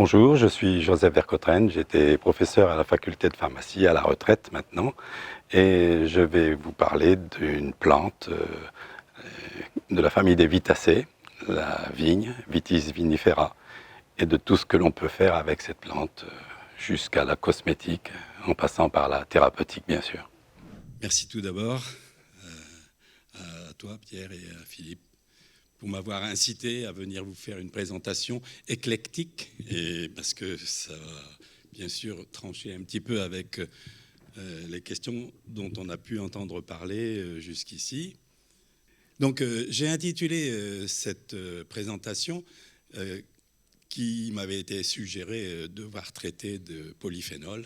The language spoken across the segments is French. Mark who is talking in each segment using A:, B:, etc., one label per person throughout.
A: Bonjour, je suis Joseph Vercotrenne, j'étais professeur à la faculté de pharmacie à la retraite maintenant et je vais vous parler d'une plante de la famille des Vitacées, la vigne, Vitis vinifera, et de tout ce que l'on peut faire avec cette plante jusqu'à la cosmétique, en passant par la thérapeutique bien sûr.
B: Merci tout d'abord à toi Pierre et à Philippe pour m'avoir incité à venir vous faire une présentation éclectique, et parce que ça va bien sûr trancher un petit peu avec les questions dont on a pu entendre parler jusqu'ici. Donc j'ai intitulé cette présentation qui m'avait été suggérée devoir traiter de polyphénol.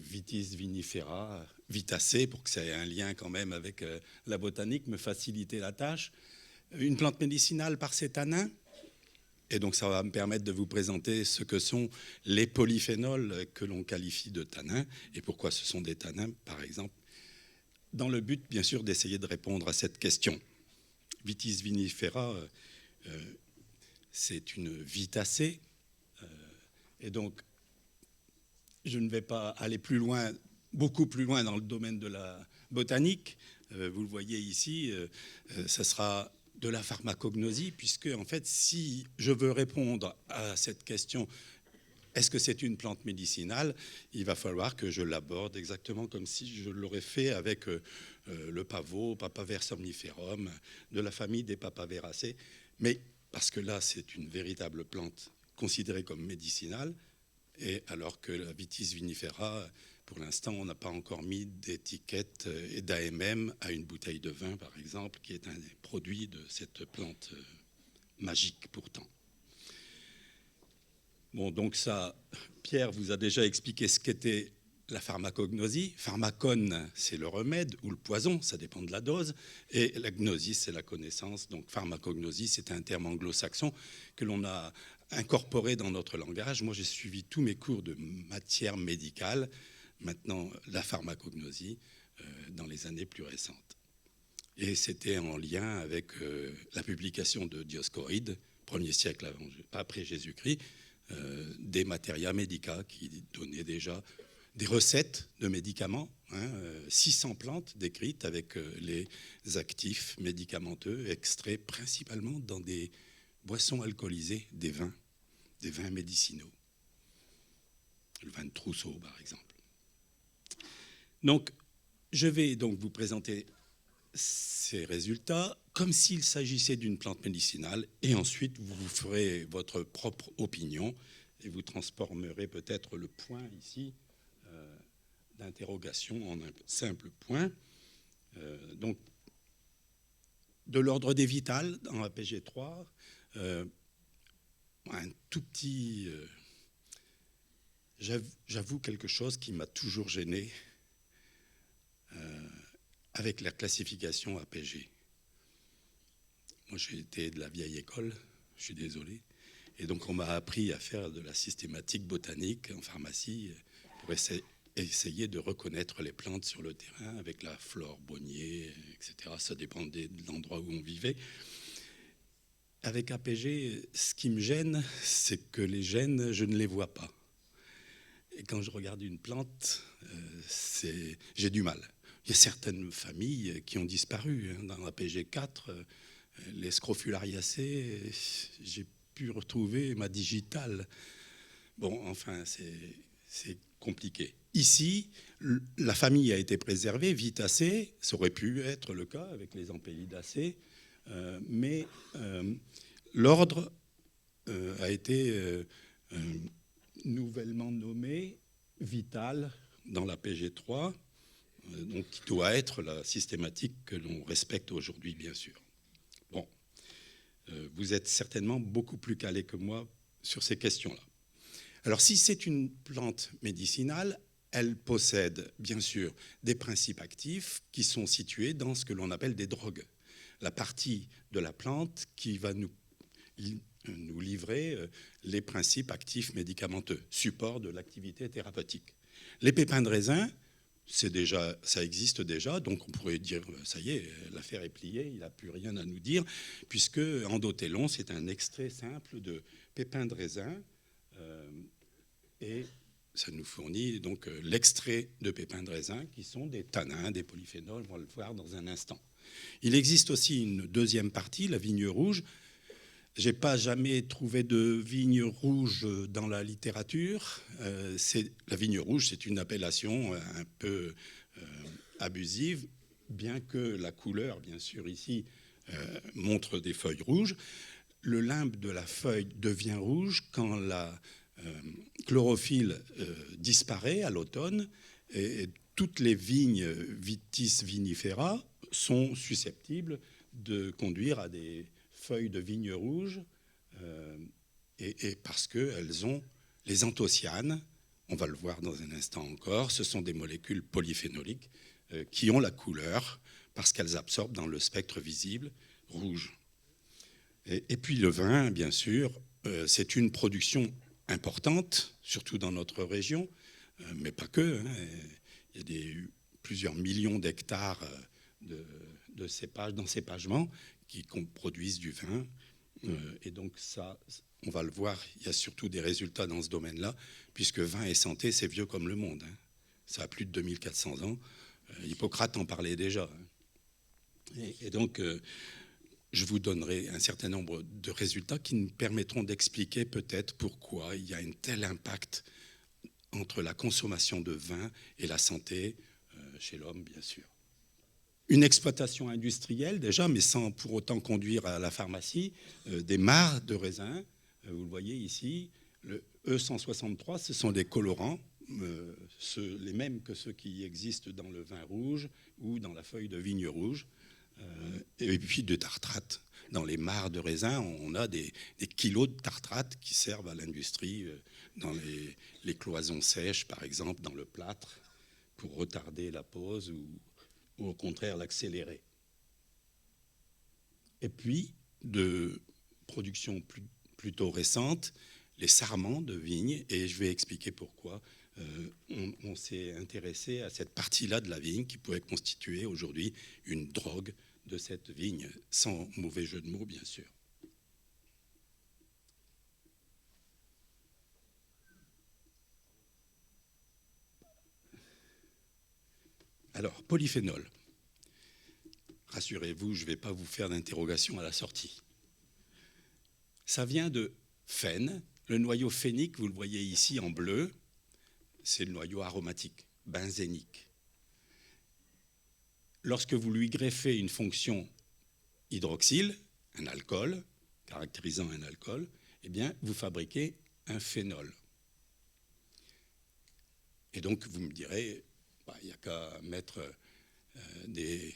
B: Vitis vinifera, vitacée, pour que ça ait un lien quand même avec la botanique, me faciliter la tâche. Une plante médicinale par ses tanins. Et donc ça va me permettre de vous présenter ce que sont les polyphénols que l'on qualifie de tanins et pourquoi ce sont des tanins, par exemple, dans le but, bien sûr, d'essayer de répondre à cette question. Vitis vinifera, c'est une vitacée. Et donc, je ne vais pas aller plus loin, beaucoup plus loin dans le domaine de la botanique. Vous le voyez ici, ça sera de la pharmacognosie, puisque en fait, si je veux répondre à cette question, est-ce que c'est une plante médicinale, il va falloir que je l'aborde exactement comme si je l'aurais fait avec le pavot, Papaver somniferum, de la famille des Papaveracées. Mais parce que là, c'est une véritable plante considérée comme médicinale, et alors que la Vitis vinifera, pour l'instant, on n'a pas encore mis d'étiquette et d'AMM à une bouteille de vin, par exemple, qui est un des produits de cette plante magique pourtant. Bon, donc ça, Pierre vous a déjà expliqué ce qu'était la pharmacognosie. Pharmacone, c'est le remède ou le poison, ça dépend de la dose. Et la gnosis, c'est la connaissance. Donc pharmacognosie, c'est un terme anglo-saxon que l'on a incorporé dans notre langage. Moi, j'ai suivi tous mes cours de matière médicale. Maintenant, la pharmacognosie, dans les années plus récentes. Et c'était en lien avec la publication de Dioscoride, 1er siècle après Jésus-Christ, des materia medica qui donnaient déjà des recettes de médicaments, 600 plantes décrites avec les actifs médicamenteux extraits principalement dans des boissons alcoolisées, des vins médicinaux. Le vin de Trousseau, par exemple. Donc, je vais donc vous présenter ces résultats comme s'il s'agissait d'une plante médicinale, et ensuite vous vous ferez votre propre opinion et vous transformerez peut-être le point ici d'interrogation en un simple point. Donc, de l'ordre des vitales, dans la PG3, un tout petit... j'avoue quelque chose qui m'a toujours gêné avec la classification APG. Moi, j'ai été de la vieille école, je suis désolé. Et donc, on m'a appris à faire de la systématique botanique en pharmacie pour essayer de reconnaître les plantes sur le terrain avec la flore Bonnier, etc. Ça dépendait de l'endroit où on vivait. Avec APG, ce qui me gêne, c'est que les gènes, je ne les vois pas. Et quand je regarde une plante, j'ai du mal. Il y a certaines familles qui ont disparu. Dans la PG4, les Scrofulariacées, j'ai pu retrouver ma digitale. Bon, enfin, c'est compliqué. Ici, la famille a été préservée, Vitacées, ça aurait pu être le cas avec les Ampélidacées, mais l'ordre a été nouvellement nommé Vital dans la PG3, donc qui doit être la systématique que l'on respecte aujourd'hui, bien sûr. Bon, vous êtes certainement beaucoup plus calé que moi sur ces questions-là. Alors, si c'est une plante médicinale, elle possède, bien sûr, des principes actifs qui sont situés dans ce que l'on appelle des drogues. La partie de la plante qui va nous livrer les principes actifs médicamenteux, support de l'activité thérapeutique. Les pépins de raisin ça existe déjà, donc on pourrait dire, ça y est, l'affaire est pliée, il n'a plus rien à nous dire, puisque endothelon, c'est un extrait simple de pépins de raisin, et ça nous fournit donc l'extrait de pépins de raisin, qui sont des tanins, des polyphénols, on va le voir dans un instant. Il existe aussi une deuxième partie, la vigne rouge. Je n'ai pas jamais trouvé de vigne rouge dans la littérature. La vigne rouge, c'est une appellation un peu abusive, bien que la couleur, bien sûr, ici, montre des feuilles rouges. Le limbe de la feuille devient rouge quand la chlorophylle disparaît à l'automne, et toutes les vignes Vitis vinifera sont susceptibles de conduire à des feuilles de vigne rouge, et parce qu'elles ont les anthocyanes, on va le voir dans un instant encore, ce sont des molécules polyphénoliques qui ont la couleur parce qu'elles absorbent dans le spectre visible rouge. Et puis le vin, bien sûr, c'est une production importante, surtout dans notre région, mais pas que. Il y a plusieurs millions d'hectares d'encépagement qui produisent du vin. Et donc ça, on va le voir, il y a surtout des résultats dans ce domaine-là, puisque vin et santé, c'est vieux comme le monde. Ça a plus de 2400 ans. Hippocrate en parlait déjà. Et donc, je vous donnerai un certain nombre de résultats qui nous permettront d'expliquer peut-être pourquoi il y a un tel impact entre la consommation de vin et la santé chez l'homme, bien sûr. Une exploitation industrielle déjà, mais sans pour autant conduire à la pharmacie, des mares de raisin. Vous le voyez ici, le E163, ce sont des colorants, les mêmes que ceux qui existent dans le vin rouge ou dans la feuille de vigne rouge. Et puis de tartrate. Dans les mares de raisin, on a des kilos de tartrate qui servent à l'industrie, dans les cloisons sèches, par exemple, dans le plâtre, pour retarder la pose ou au contraire l'accélérer. Et puis, de production plutôt récente, les sarments de vigne, et je vais expliquer pourquoi on s'est intéressé à cette partie-là de la vigne qui pourrait constituer aujourd'hui une drogue de cette vigne, sans mauvais jeu de mots, bien sûr. Alors, polyphénol. Rassurez-vous, je ne vais pas vous faire d'interrogation à la sortie. Ça vient de phène. Le noyau phénique, vous le voyez ici en bleu, c'est le noyau aromatique, benzénique. Lorsque vous lui greffez une fonction hydroxyle, un alcool, caractérisant un alcool, eh bien, vous fabriquez un phénol. Et donc, vous me direz, il n'y a qu'à mettre des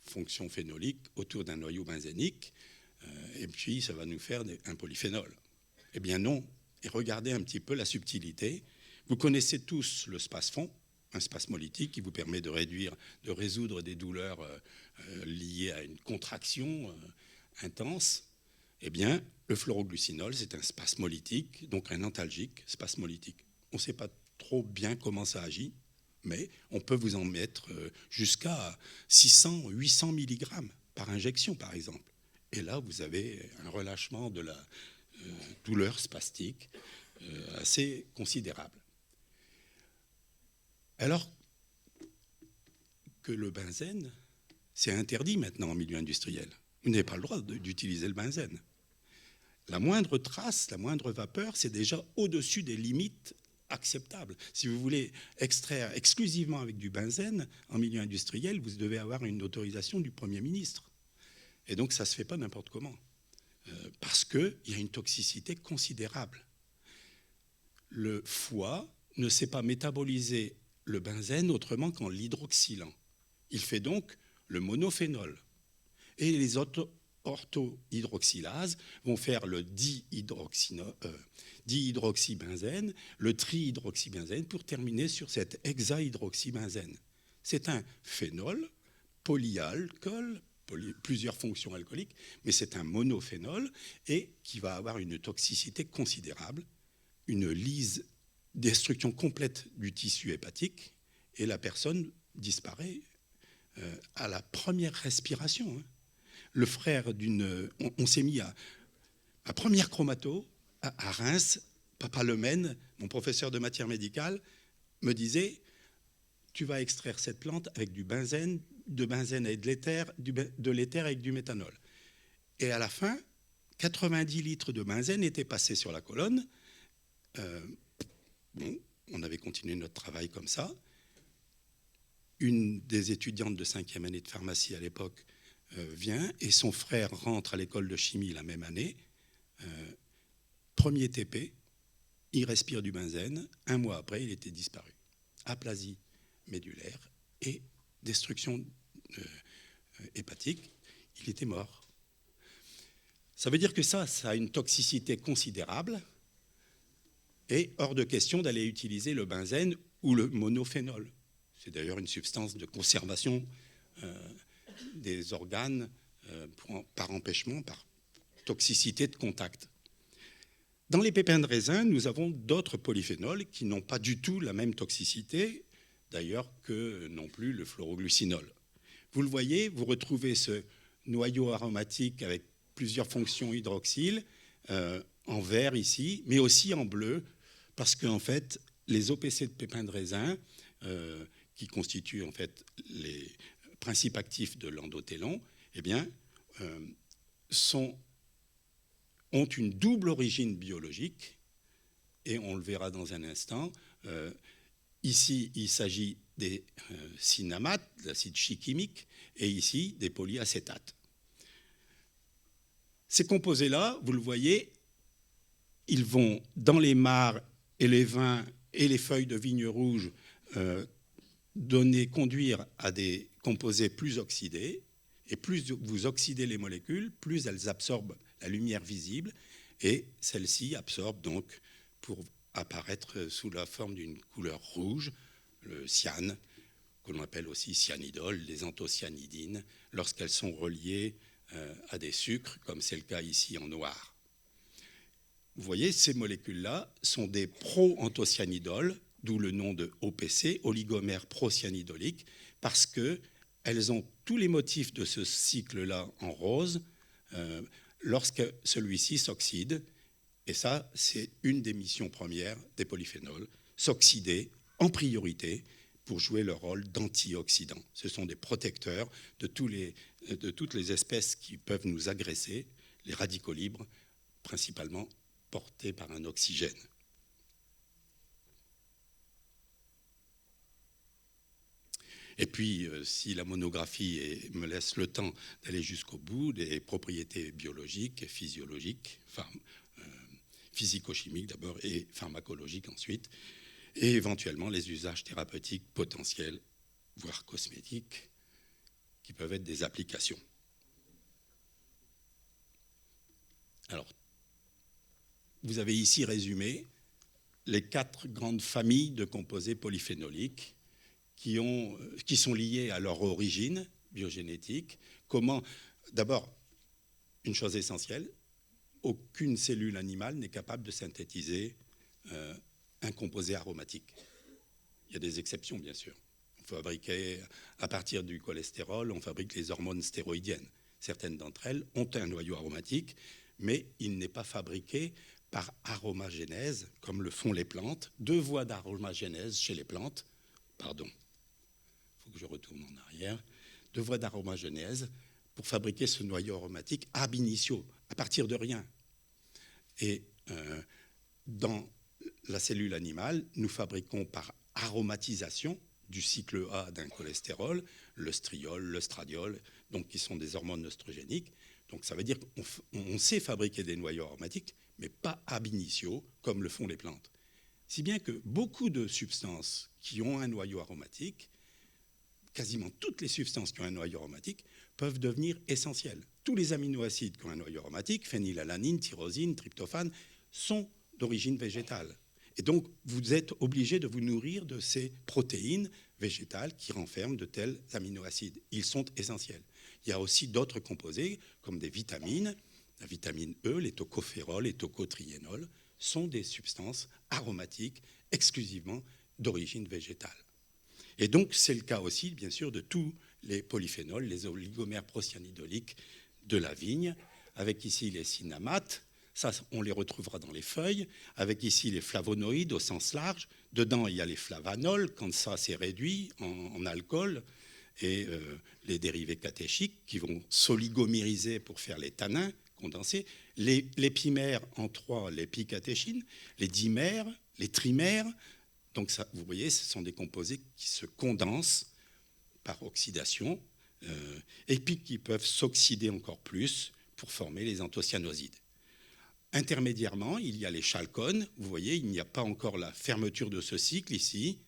B: fonctions phénoliques autour d'un noyau benzénique, et puis ça va nous faire un polyphénol. Eh bien non, et regardez un petit peu la subtilité. Vous connaissez tous le spasfon, un spasmolytique qui vous permet de résoudre des douleurs liées à une contraction intense. Eh bien, le fluoroglucinol, c'est un spasmolytique, donc un antalgique spasmolytique. On ne sait pas trop bien comment ça agit, mais on peut vous en mettre jusqu'à 600, 800 mg par injection, par exemple. Et là, vous avez un relâchement de la douleur spastique assez considérable. Alors que le benzène, c'est interdit maintenant en milieu industriel. Vous n'avez pas le droit d'utiliser le benzène. La moindre trace, la moindre vapeur, c'est déjà au-dessus des limites acceptable. Si vous voulez extraire exclusivement avec du benzène en milieu industriel, vous devez avoir une autorisation du Premier ministre. Et donc ça ne se fait pas n'importe comment, parce qu'il y a une toxicité considérable. Le foie ne sait pas métaboliser le benzène autrement qu'en l'hydroxylant. Il fait donc le monophénol. Et les autres orthohydroxylases vont faire le dihydroxybenzène, le trihydroxybenzène, pour terminer sur cet hexahydroxybenzène. C'est un phénol, polyalcool, plusieurs fonctions alcooliques, mais c'est un monophénol et qui va avoir une toxicité considérable, une destruction complète du tissu hépatique et la personne disparaît à la première respiration. Hein. Le frère d'une... On s'est mis à première chromato, à Reims, Papa Lemaine, mon professeur de matière médicale, me disait, tu vas extraire cette plante avec du benzène, de benzène avec de l'éther avec du méthanol. Et à la fin, 90 litres de benzène étaient passés sur la colonne. Bon, on avait continué notre travail comme ça. Une des étudiantes de 5e année de pharmacie à l'époque vient et son frère rentre à l'école de chimie la même année. Premier TP, il respire du benzène. 1 mois après, il était disparu. Aplasie médulaire et destruction hépatique. Il était mort. Ça veut dire que ça a une toxicité considérable et hors de question d'aller utiliser le benzène ou le monophénol. C'est d'ailleurs une substance de conservation des organes par empêchement, par toxicité de contact. Dans les pépins de raisin, nous avons d'autres polyphénols qui n'ont pas du tout la même toxicité, d'ailleurs que non plus le fluoroglucinol. Vous le voyez, vous retrouvez ce noyau aromatique avec plusieurs fonctions hydroxyles en vert ici, mais aussi en bleu, parce qu'en fait, les OPC de pépins de raisin, qui constituent en fait les principes actifs de l'endothelon, eh bien, ont une double origine biologique, et on le verra dans un instant. Ici, il s'agit des cinnamates, l'acide chichimique, et ici, des polyacétates. Ces composés-là, vous le voyez, ils vont dans les mares et les vins et les feuilles de vigne rouge conduire à des composés plus oxydés, et plus vous oxydez les molécules, plus elles absorbent la lumière visible, et celle-ci absorbe donc, pour apparaître sous la forme d'une couleur rouge, le cyane, que l'on appelle aussi cyanidol, les anthocyanidines, lorsqu'elles sont reliées à des sucres, comme c'est le cas ici en noir. Vous voyez, ces molécules-là sont des pro-anthocyanidol, d'où le nom de OPC, oligomère procyanidolique, parce qu'elles ont tous les motifs de ce cycle-là en rose lorsque celui-ci s'oxyde. Et ça, c'est une des missions premières des polyphénols, s'oxyder en priorité pour jouer le rôle d'antioxydants. Ce sont des protecteurs de toutes les espèces qui peuvent nous agresser, les radicaux libres, principalement portés par un oxygène. Et puis, si la monographie me laisse le temps d'aller jusqu'au bout des propriétés biologiques et physiologiques, physico-chimiques d'abord et pharmacologiques ensuite, et éventuellement les usages thérapeutiques potentiels, voire cosmétiques, qui peuvent être des applications. Alors, vous avez ici résumé les 4 grandes familles de composés polyphénoliques qui sont liés à leur origine biogénétique. Comment, d'abord, une chose essentielle, aucune cellule animale n'est capable de synthétiser un composé aromatique. Il y a des exceptions, bien sûr. On fabrique, à partir du cholestérol, on fabrique les hormones stéroïdiennes. Certaines d'entre elles ont un noyau aromatique, mais il n'est pas fabriqué par aromagénèse, comme le font les plantes. 2 voies d'aromagénèse chez les plantes. Pardon, il faut que je retourne en arrière. 2 voies d'aromagénèse pour fabriquer ce noyau aromatique ab initio, à partir de rien. Et dans la cellule animale, nous fabriquons par aromatisation du cycle A d'un cholestérol, le striol, le stradiol, donc qui sont des hormones œstrogéniques. Donc ça veut dire qu'on sait fabriquer des noyaux aromatiques, mais pas ab initio, comme le font les plantes. Si bien que beaucoup de substances qui ont un noyau aromatique, quasiment toutes les substances qui ont un noyau aromatique, peuvent devenir essentielles. Tous les aminoacides qui ont un noyau aromatique, phénylalanine, tyrosine, tryptophane, sont d'origine végétale. Et donc, vous êtes obligé de vous nourrir de ces protéines végétales qui renferment de tels aminoacides. Ils sont essentiels. Il y a aussi d'autres composés, comme des vitamines. La vitamine E, les tocophérols, les tocotriénols, sont des substances aromatiques exclusivement d'origine végétale. Et donc, c'est le cas aussi, bien sûr, de tous les polyphénols, les oligomères procyanidoliques de la vigne, avec ici les cinnamates. Ça, on les retrouvera dans les feuilles, avec ici les flavonoïdes au sens large. Dedans, il y a les flavanols, quand ça c'est réduit en alcool, et les dérivés catéchiques qui vont s'oligomériser pour faire les tannins condensés. Les pimères en 3, les picatéchines, les dimères, les trimères. Donc ça, vous voyez, ce sont des composés qui se condensent par oxydation et puis qui peuvent s'oxyder encore plus pour former les anthocyanosides. Intermédiairement, il y a les chalcones. Vous voyez, il n'y a pas encore la fermeture de ce cycle ici.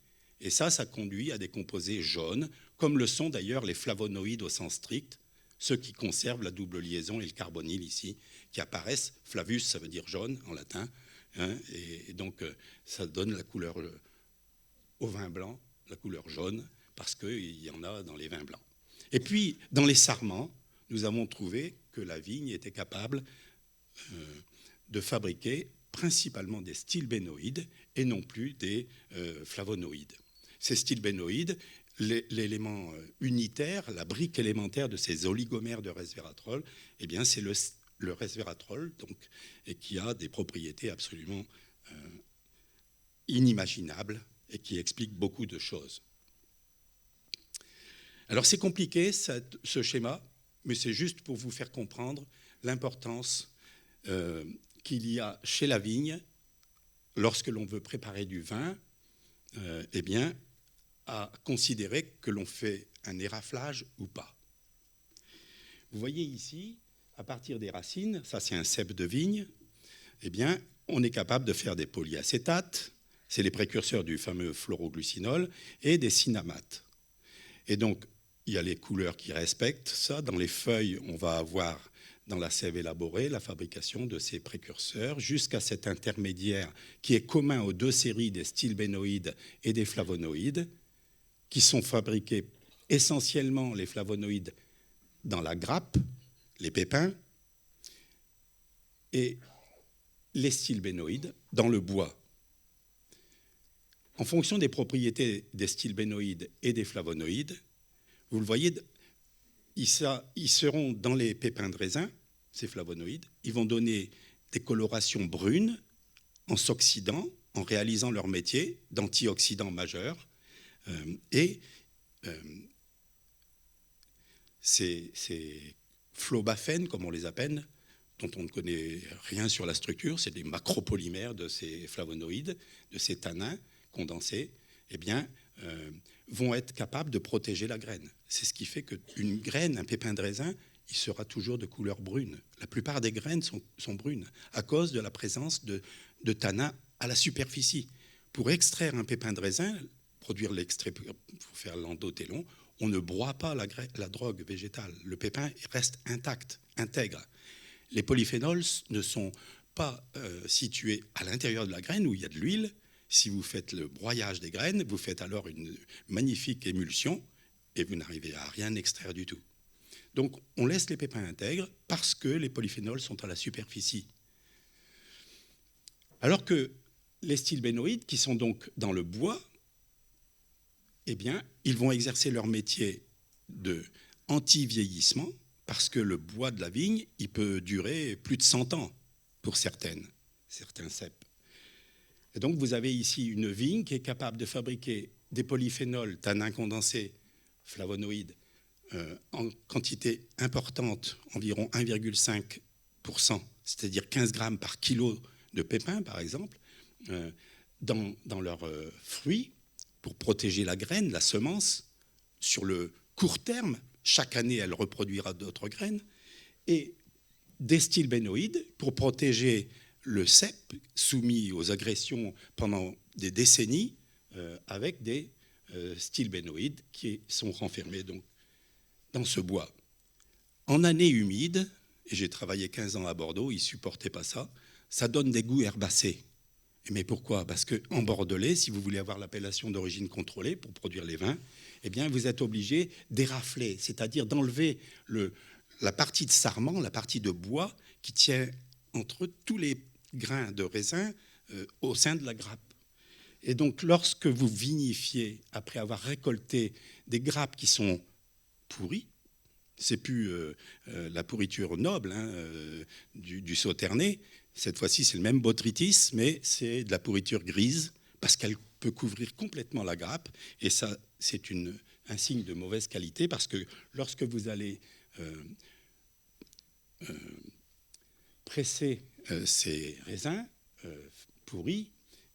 B: Et ça conduit à des composés jaunes, comme le sont d'ailleurs les flavonoïdes au sens strict, ceux qui conservent la double liaison et le carbonyle ici, qui apparaissent. Flavus, ça veut dire jaune en latin. Hein, et donc, ça donne la couleur au vin blanc, la couleur jaune, parce qu'il y en a dans les vins blancs. Et puis, dans les sarments, nous avons trouvé que la vigne était capable de fabriquer principalement des stilbénoïdes et non plus des flavonoïdes. Ces stilbénoïdes, l'élément unitaire, la brique élémentaire de ces oligomères de resveratrol, eh bien c'est le resveratrol, donc, et qui a des propriétés absolument inimaginables et qui expliquent beaucoup de choses. Alors c'est compliqué ce schéma, mais c'est juste pour vous faire comprendre l'importance qu'il y a chez la vigne, lorsque l'on veut préparer du vin, eh bien, à considérer que l'on fait un éraflage ou pas. Vous voyez ici, à partir des racines, ça c'est un cep de vigne, eh bien, on est capable de faire des polyacétates, c'est les précurseurs du fameux fluoroglucinol, et des cinnamates. Et donc, il y a les couleurs qui respectent ça. Dans les feuilles, on va avoir dans la sève élaborée la fabrication de ces précurseurs jusqu'à cet intermédiaire qui est commun aux deux séries des stilbénoïdes et des flavonoïdes, qui sont fabriqués essentiellement, les flavonoïdes, dans la grappe, les pépins, et les stilbénoïdes dans le bois. En fonction des propriétés des stilbénoïdes et des flavonoïdes, vous le voyez, ils seront dans les pépins de raisin, ces flavonoïdes, ils vont donner des colorations brunes en s'oxydant, en réalisant leur métier d'antioxydant majeur. Ces phlobaphènes, comme on les appelle, dont on ne connaît rien sur la structure, c'est des macropolymères de ces flavonoïdes, de ces tannins condensés, eh bien, vont être capables de protéger la graine. C'est ce qui fait qu'une graine, un pépin de raisin, il sera toujours de couleur brune. La plupart des graines sont brunes à cause de la présence de tanins à la superficie. Pour extraire un pépin de raisin, produire l'extrait pour faire l'endothelon, on ne broie pas la drogue végétale. Le pépin reste intact, intègre. Les polyphénols ne sont pas situés à l'intérieur de la graine où il y a de l'huile. Si vous faites le broyage des graines, vous faites alors une magnifique émulsion et vous n'arrivez à rien extraire du tout. Donc on laisse les pépins intègres parce que les polyphénols sont à la superficie. Alors que les stilbénoïdes, qui sont donc dans le bois, eh bien, ils vont exercer leur métier de anti-vieillissement parce que le bois de la vigne, il peut durer plus de 100 ans pour certains ceps. Et donc, vous avez ici une vigne qui est capable de fabriquer des polyphénols, tanins condensés, flavonoïdes, en quantité importante, environ 1,5%, c'est-à-dire 15 grammes par kilo de pépins, par exemple, dans leurs fruits, pour protéger la graine, la semence. Sur le court terme, chaque année, elle reproduira d'autres graines. Et des stilbénoïdes pour protéger le cep soumis aux agressions pendant des décennies avec des stilbénoïdes qui sont renfermés donc, dans ce bois. En année humide, et j'ai travaillé 15 ans à Bordeaux, ils ne supportaient pas ça, ça donne des goûts herbacés. Mais pourquoi ? Parce qu'en bordelais, si vous voulez avoir l'appellation d'origine contrôlée pour produire les vins, eh bien vous êtes obligé d'érafler, c'est-à-dire d'enlever la partie de sarment, la partie de bois qui tient entre tous les grains de raisin au sein de la grappe. Et donc, lorsque vous vinifiez, après avoir récolté des grappes qui sont pourries, c'est plus la pourriture noble du Sauternay. Cette fois-ci, c'est le même botrytis, mais c'est de la pourriture grise, parce qu'elle peut couvrir complètement la grappe. Et ça, c'est un signe de mauvaise qualité, parce que lorsque vous allez presser ces raisins pourris,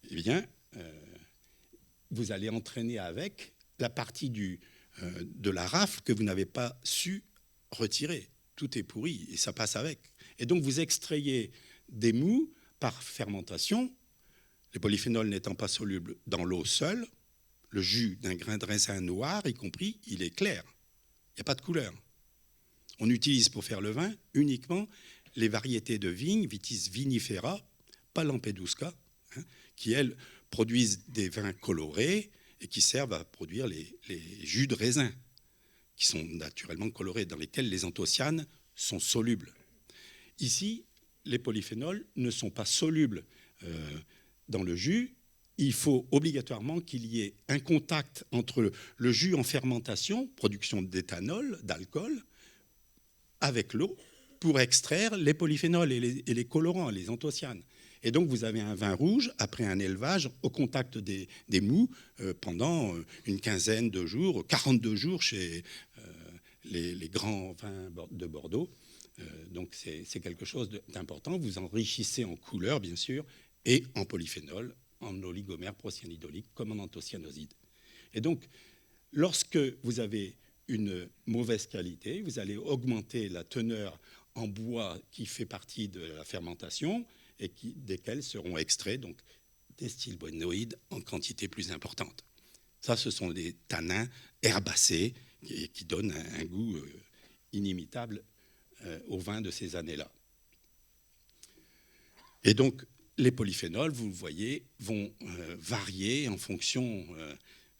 B: eh bien, vous allez entraîner avec la partie de la rafle que vous n'avez pas su retirer. Tout est pourri et ça passe avec. Et donc vous extrayez des mous par fermentation, les polyphénols n'étant pas solubles dans l'eau seule. Le jus d'un grain de raisin noir, y compris, il est clair. Il n'y a pas de couleur. On utilise pour faire le vin uniquement les variétés de vigne, Vitis vinifera, pas Lampedusa, qui, elles, produisent des vins colorés et qui servent à produire les jus de raisin, qui sont naturellement colorés, dans lesquels les anthocyanes sont solubles. Ici, les polyphénols ne sont pas solubles dans le jus. Il faut obligatoirement qu'il y ait un contact entre le jus en fermentation, production d'éthanol, d'alcool, avec l'eau, pour extraire les polyphénols et les colorants, les anthocyanes. Et donc, vous avez un vin rouge après un élevage au contact des mous pendant une quinzaine de jours, 42 jours chez les grands vins de Bordeaux. Donc, c'est quelque chose d'important. Vous enrichissez en couleur, bien sûr, et en polyphénol, en oligomère procyanidolique, comme en anthocyanoside. Et donc, lorsque vous avez une mauvaise qualité, vous allez augmenter la teneur en bois qui fait partie de la fermentation et desquels seront extraits donc, des stilbonoïdes en quantité plus importante. Ça, ce sont des tanins herbacés qui donnent un goût inimitable au vin de ces années-là. Et donc, les polyphénols, vous le voyez, vont varier en fonction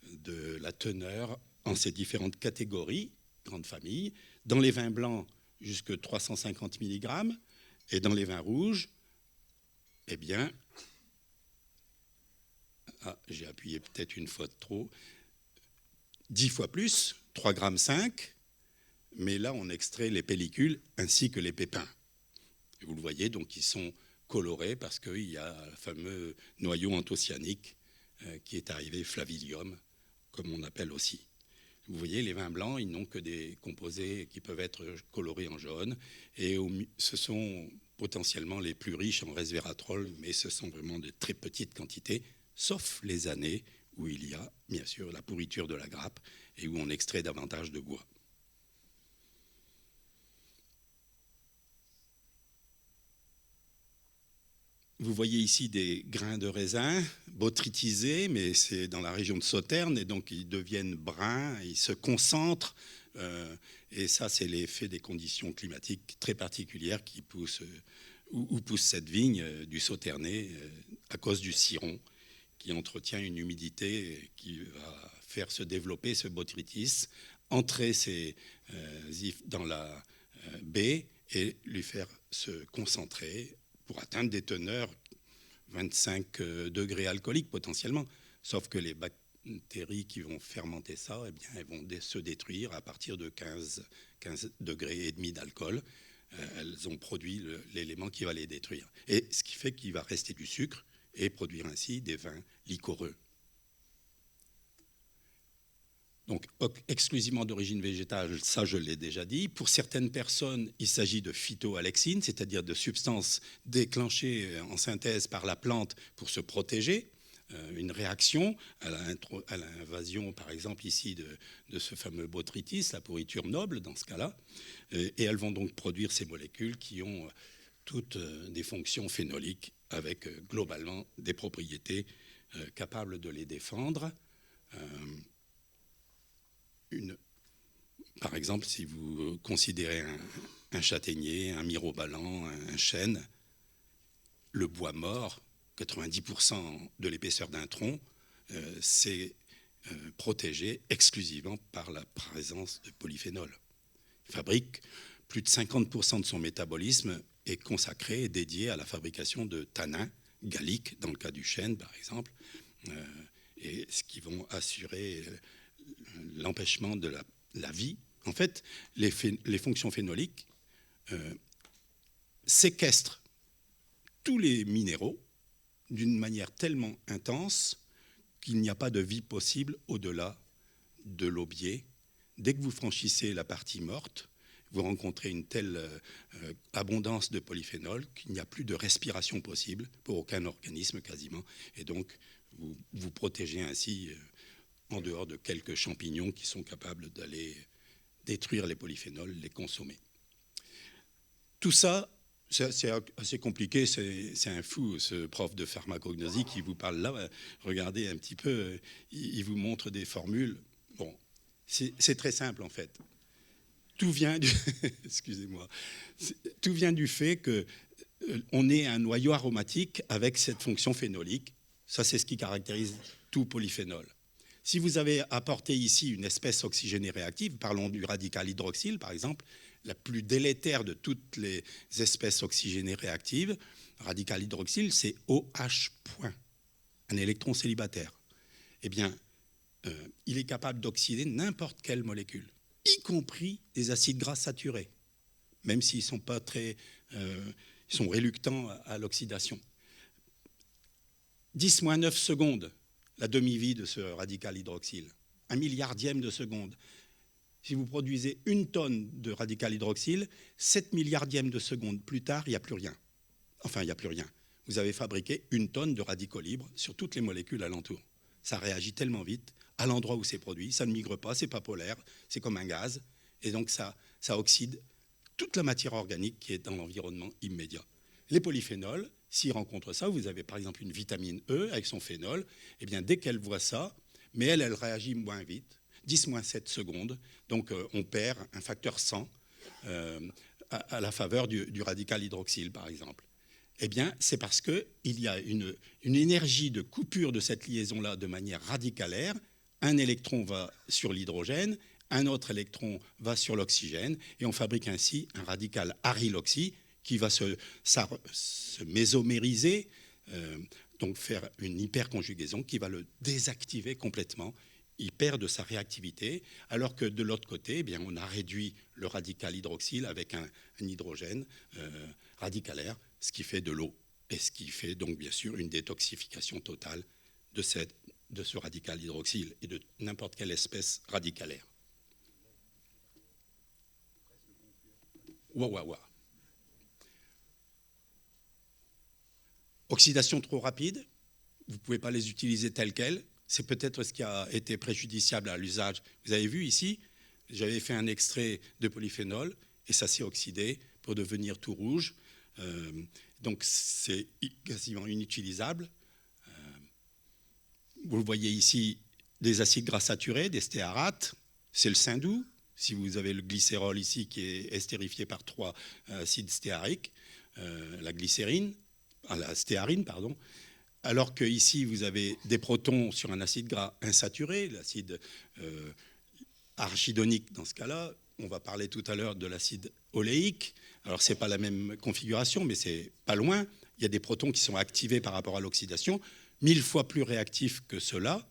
B: de la teneur en ces différentes catégories, grandes familles. Dans les vins blancs, jusqu'à 350 mg, et dans les vins rouges, eh bien, j'ai appuyé peut-être une fois de trop, 10 fois plus, 3,5 g, mais là, on extrait les pellicules ainsi que les pépins. Et vous le voyez, donc ils sont colorés parce qu'il y a le fameux noyau anthocyanique qui est arrivé, flavilium, comme on appelle aussi. Vous voyez, les vins blancs, ils n'ont que des composés qui peuvent être colorés en jaune. Et ce sont potentiellement les plus riches en resveratrol, mais ce sont vraiment de très petites quantités, sauf les années où il y a, bien sûr, la pourriture de la grappe et où on extrait davantage de bois. Vous voyez ici des grains de raisin botrytisés, mais c'est dans la région de Sauternes, et donc ils deviennent bruns, ils se concentrent, et ça c'est l'effet des conditions climatiques très particulières qui poussent, où pousse cette vigne du Sauternay à cause du ciron, qui entretient une humidité qui va faire se développer ce botrytis, entrer dans la baie et lui faire se concentrer pour atteindre des teneurs 25 degrés alcooliques potentiellement. Sauf que les bactéries qui vont fermenter ça, eh bien, elles vont se détruire à partir de 15 degrés et demi d'alcool. Elles ont produit l'élément qui va les détruire. Et ce qui fait qu'il va rester du sucre et produire ainsi des vins liquoreux. Donc, exclusivement d'origine végétale, ça je l'ai déjà dit. Pour certaines personnes, il s'agit de phytoalexines, c'est-à-dire de substances déclenchées en synthèse par la plante pour se protéger. Une réaction à l'invasion, par exemple, ici, de ce fameux botrytis, la pourriture noble, dans ce cas-là. Et elles vont donc produire ces molécules qui ont toutes des fonctions phénoliques avec globalement des propriétés capables de les défendre. Par exemple, si vous considérez un châtaignier, un mirobalan, un chêne, le bois mort, 90% de l'épaisseur d'un tronc, c'est protégé exclusivement par la présence de polyphénol. Il fabrique plus de 50% de son métabolisme est consacré et dédié à la fabrication de tanins galliques, dans le cas du chêne par exemple, et ce qui vont assurer l'empêchement de la vie. En fait, les fonctions phénoliques séquestrent tous les minéraux d'une manière tellement intense qu'il n'y a pas de vie possible au-delà de l'aubier. Dès que vous franchissez la partie morte, vous rencontrez une telle abondance de polyphénol qu'il n'y a plus de respiration possible pour aucun organisme quasiment. Et donc, vous vous protégez ainsi en dehors de quelques champignons qui sont capables d'aller détruire les polyphénols, les consommer. Tout ça, c'est assez compliqué, c'est un fou, ce prof de pharmacognosie qui vous parle là. Regardez un petit peu, il vous montre des formules. Bon, c'est très simple en fait. Tout vient du, excusez-moi, tout vient du fait qu'on ait un noyau aromatique avec cette fonction phénolique. Ça, c'est ce qui caractérise tout polyphénol. Si vous avez apporté ici une espèce oxygénée réactive, parlons du radical hydroxyle par exemple, la plus délétère de toutes les espèces oxygénées réactives, radical hydroxyle, c'est OH point, un électron célibataire. Eh bien, il est capable d'oxyder n'importe quelle molécule, y compris des acides gras saturés, même s'ils sont pas très, ils sont réluctants à l'oxydation. 10-9 secondes, la demi-vie de ce radical hydroxyle, 1 milliardième de seconde. Si vous produisez 1 tonne de radical hydroxyle, 7 milliardièmes de seconde plus tard, il n'y a plus rien. Enfin, il n'y a plus rien. Vous avez fabriqué 1 tonne de radicaux libres sur toutes les molécules alentour. Ça réagit tellement vite à l'endroit où c'est produit, ça ne migre pas, c'est pas polaire, c'est comme un gaz, et donc ça oxyde toute la matière organique qui est dans l'environnement immédiat. Les polyphénols, s'ils rencontrent ça, vous avez par exemple une vitamine E avec son phénol, eh bien dès qu'elle voit ça, mais elle réagit moins vite, 10-7 secondes, donc on perd un facteur 100 à la faveur du radical hydroxyle par exemple. Eh bien, c'est parce qu'il y a une énergie de coupure de cette liaison-là de manière radicalaire. Un électron va sur l'hydrogène, un autre électron va sur l'oxygène, et on fabrique ainsi un radical aryloxy qui va se mésomériser, donc faire une hyperconjugaison qui va le désactiver complètement. Il perd de sa réactivité, alors que de l'autre côté, eh bien, on a réduit le radical hydroxyle avec un hydrogène radicalaire, ce qui fait de l'eau, et ce qui fait donc bien sûr une détoxification totale de ce radical hydroxyle et de n'importe quelle espèce radicalaire. Ouah. Oxydation trop rapide, vous ne pouvez pas les utiliser telles quelles. C'est peut-être ce qui a été préjudiciable à l'usage. Vous avez vu ici, j'avais fait un extrait de polyphénol et ça s'est oxydé pour devenir tout rouge. Donc c'est quasiment inutilisable. Vous le voyez ici, des acides gras saturés, des stéarates, c'est le Sindou. Si vous avez le glycérol ici qui est estérifié par 3 acides stéariques, la glycérine, la stéarine, pardon. Alors que ici vous avez des protons sur un acide gras insaturé, l'acide arachidonique dans ce cas-là. On va parler tout à l'heure de l'acide oléique. Alors c'est pas la même configuration, mais c'est pas loin. Il y a des protons qui sont activés par rapport à l'oxydation, 1000 fois plus réactifs que cela,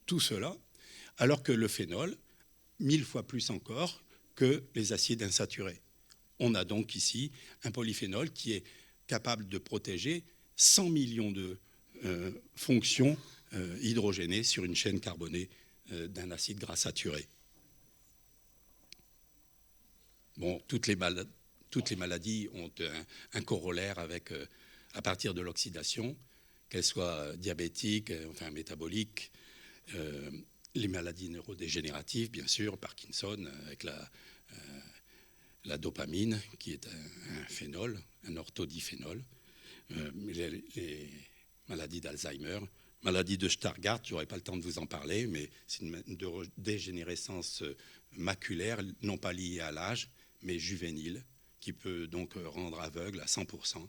B: tout cela, alors que le phénol, 1000 fois plus encore que les acides insaturés. On a donc ici un polyphénol qui est capable de protéger 100 millions de fonctions hydrogénées sur une chaîne carbonée d'un acide gras saturé. Bon, toutes les maladies ont un corollaire avec, à partir de l'oxydation, qu'elles soient diabétiques, enfin métaboliques, les maladies neurodégénératives, bien sûr, Parkinson, avec la dopamine, qui est un phénol, un orthodiphényl, les maladies d'Alzheimer, maladie de Stargardt, je n'aurai pas le temps de vous en parler, mais c'est une dégénérescence maculaire, non pas liée à l'âge, mais juvénile, qui peut donc rendre aveugle à 100%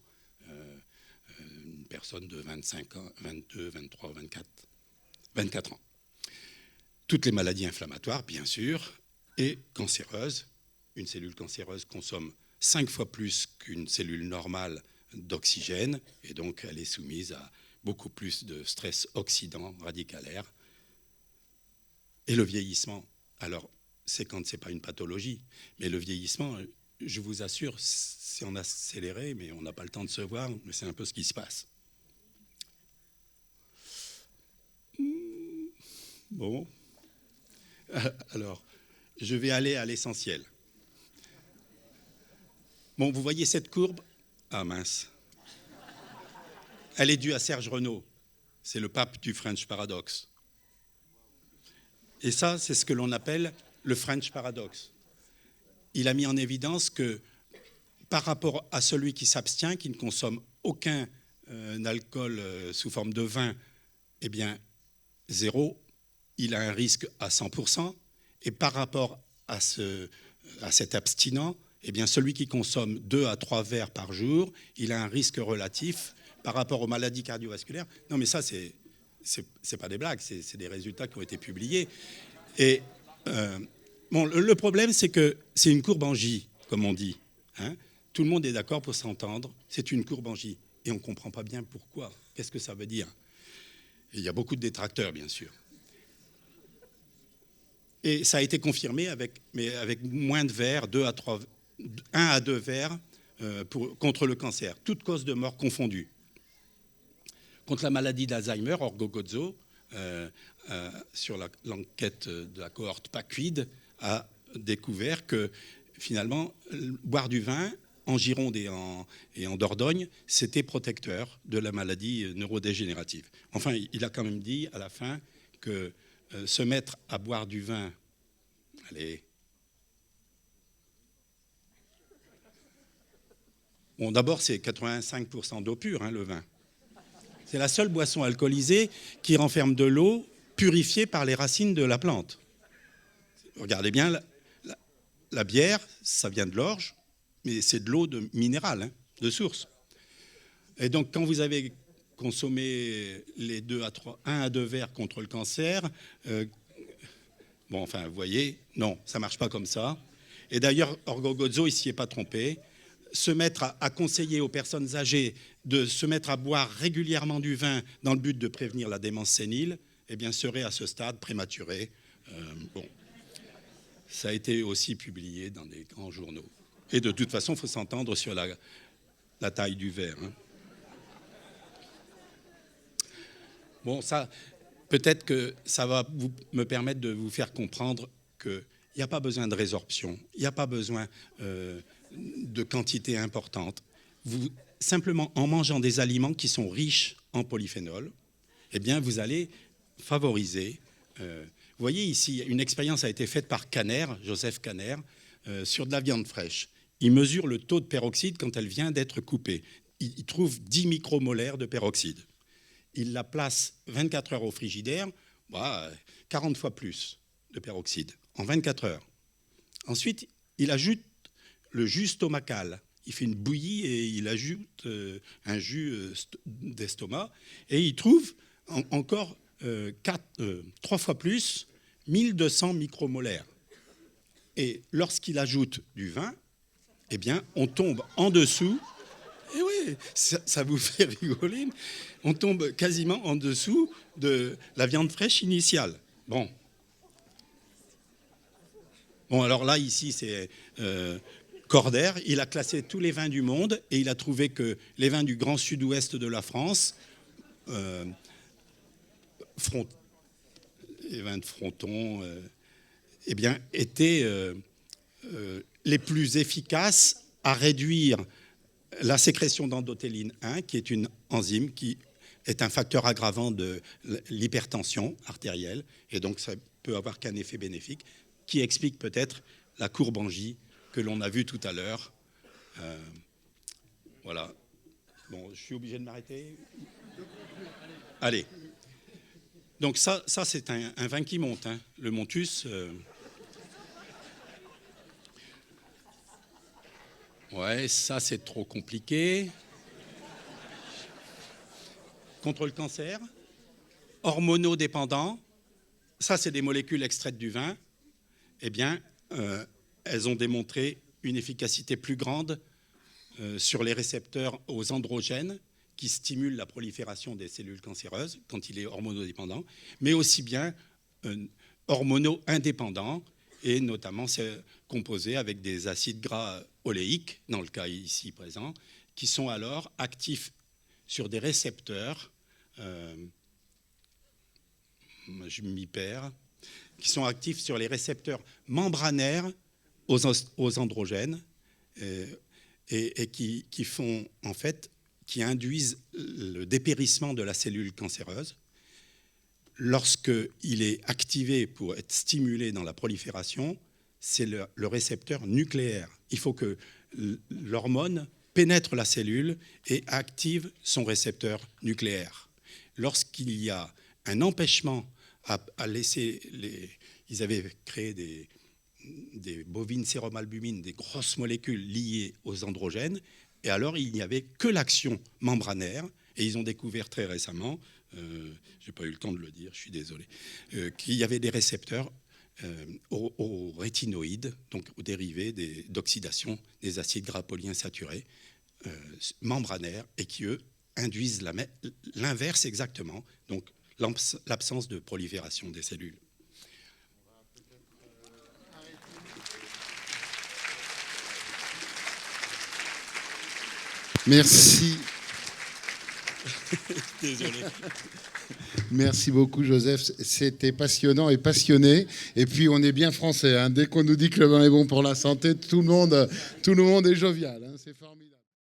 B: une personne de 25 ans, 22, 23, 24 ans. Toutes les maladies inflammatoires, bien sûr, et cancéreuses. Une cellule cancéreuse consomme 5 fois plus qu'une cellule normale d'oxygène, et donc elle est soumise à beaucoup plus de stress oxydant radicalaire. Et le vieillissement, alors c'est quand ce n'est pas une pathologie, mais le vieillissement, je vous assure, c'est en accéléré, mais on n'a pas le temps de se voir, mais c'est un peu ce qui se passe. Bon, alors, je vais aller à l'essentiel. Bon, vous voyez cette courbe? Ah mince. Elle est due à Serge Renaud. C'est le pape du French Paradox. Et ça, c'est ce que l'on appelle le French Paradox. Il a mis en évidence que par rapport à celui qui s'abstient, qui ne consomme aucun alcool sous forme de vin, eh bien, zéro, il a un risque à 100%. Et par rapport à cet abstinent, eh bien, celui qui consomme 2 à 3 verres par jour, il a un risque relatif par rapport aux maladies cardiovasculaires. Non, mais ça, c'est pas des blagues, c'est des résultats qui ont été publiés. Et bon, le problème, c'est que c'est une courbe en J, comme on dit. Hein. Tout le monde est d'accord pour s'entendre, c'est une courbe en J. Et on ne comprend pas bien pourquoi. Qu'est-ce que ça veut dire? Et il y a beaucoup de détracteurs, bien sûr. Et ça a été confirmé avec moins de verres, 1 à 2 verres contre le cancer, toutes causes de mort confondues. Contre la maladie d'Alzheimer, Orgogozo, sur l'enquête de la cohorte PACUID, a découvert que finalement, boire du vin en Gironde et en Dordogne, c'était protecteur de la maladie neurodégénérative. Enfin, il a quand même dit à la fin que se mettre à boire du vin, allez. Bon, d'abord, c'est 85% d'eau pure, hein, le vin. C'est la seule boisson alcoolisée qui renferme de l'eau purifiée par les racines de la plante. Regardez bien, la bière, ça vient de l'orge, mais c'est de l'eau minérale, hein, de source. Et donc, quand vous avez consommé les 1 à 2 verres contre le cancer, bon, enfin, vous voyez, non, ça ne marche pas comme ça. Et d'ailleurs, Orgogozo, il ne s'y est pas trompé. Se mettre à conseiller aux personnes âgées de se mettre à boire régulièrement du vin dans le but de prévenir la démence sénile, eh bien, serait à ce stade prématuré. Bon, ça a été aussi publié dans des grands journaux. Et de toute façon, il faut s'entendre sur la taille du verre. Hein. Bon, ça, peut-être que ça va me permettre de vous faire comprendre qu'il n'y a pas besoin de résorption, il n'y a pas besoin de quantité importante. Simplement, en mangeant des aliments qui sont riches en polyphénol, eh bien, vous allez favoriser. Vous voyez ici, une expérience a été faite par Kanner, Joseph Kanner, sur de la viande fraîche. Il mesure le taux de peroxyde quand elle vient d'être coupée. Il trouve 10 micromolaires de peroxyde. Il la place 24 heures au frigidaire, 40 fois plus de peroxyde en 24 heures. Ensuite, il ajoute le jus stomacal. Il fait une bouillie et il ajoute un jus d'estomac et il trouve encore 3 fois plus, 1200 micromolaires. Et lorsqu'il ajoute du vin, eh bien, on tombe en dessous. Et oui, ça vous fait rigoler. On tombe quasiment en dessous de la viande fraîche initiale. Bon, alors là, ici, c'est Cordair. Il a classé tous les vins du monde et il a trouvé que les vins du grand sud-ouest de la France, les vins de Fronton, eh bien, étaient les plus efficaces à réduire la sécrétion d'endothéline 1, qui est une enzyme qui est un facteur aggravant de l'hypertension artérielle, et donc ça peut avoir qu'un effet bénéfique, qui explique peut-être la courbe en J que l'on a vue tout à l'heure. Voilà. Bon, je suis obligé de m'arrêter. Allez. Donc ça c'est un vin qui monte, hein. Le Montus. Ouais, ça c'est trop compliqué. Contre le cancer, hormonodépendant, ça c'est des molécules extraites du vin. Eh bien, elles ont démontré une efficacité plus grande sur les récepteurs aux androgènes qui stimule la prolifération des cellules cancéreuses quand il est hormonodépendant, mais aussi bien hormono-indépendant, et notamment c'est composé avec des acides gras oléiques, dans le cas ici présent, qui sont alors actifs sur des récepteurs, je m'y perds, qui sont actifs sur les récepteurs membranaires aux androgènes et qui font, en fait, qui induisent le dépérissement de la cellule cancéreuse. Lorsqu'il est activé pour être stimulé dans la prolifération, c'est le récepteur nucléaire. Il faut que l'hormone pénètre la cellule et active son récepteur nucléaire. Lorsqu'il y a un empêchement à laisser ils avaient créé des bovines séromalbumines, des grosses molécules liées aux androgènes, et alors il n'y avait que l'action membranaire, et ils ont découvert très récemment, je n'ai pas eu le temps de le dire, je suis désolé, qu'il y avait des récepteurs aux rétinoïdes, donc aux dérivés d'oxydation des acides gras polyinsaturés membranaires, et qui, eux, induisent l'inverse exactement, donc l'absence de prolifération des cellules.
C: Merci.
B: Désolé.
C: Merci beaucoup, Joseph. C'était passionnant et passionné. Et puis, on est bien français. Hein. Dès qu'on nous dit que le vin est bon pour la santé, tout le monde est jovial. Hein. C'est formidable.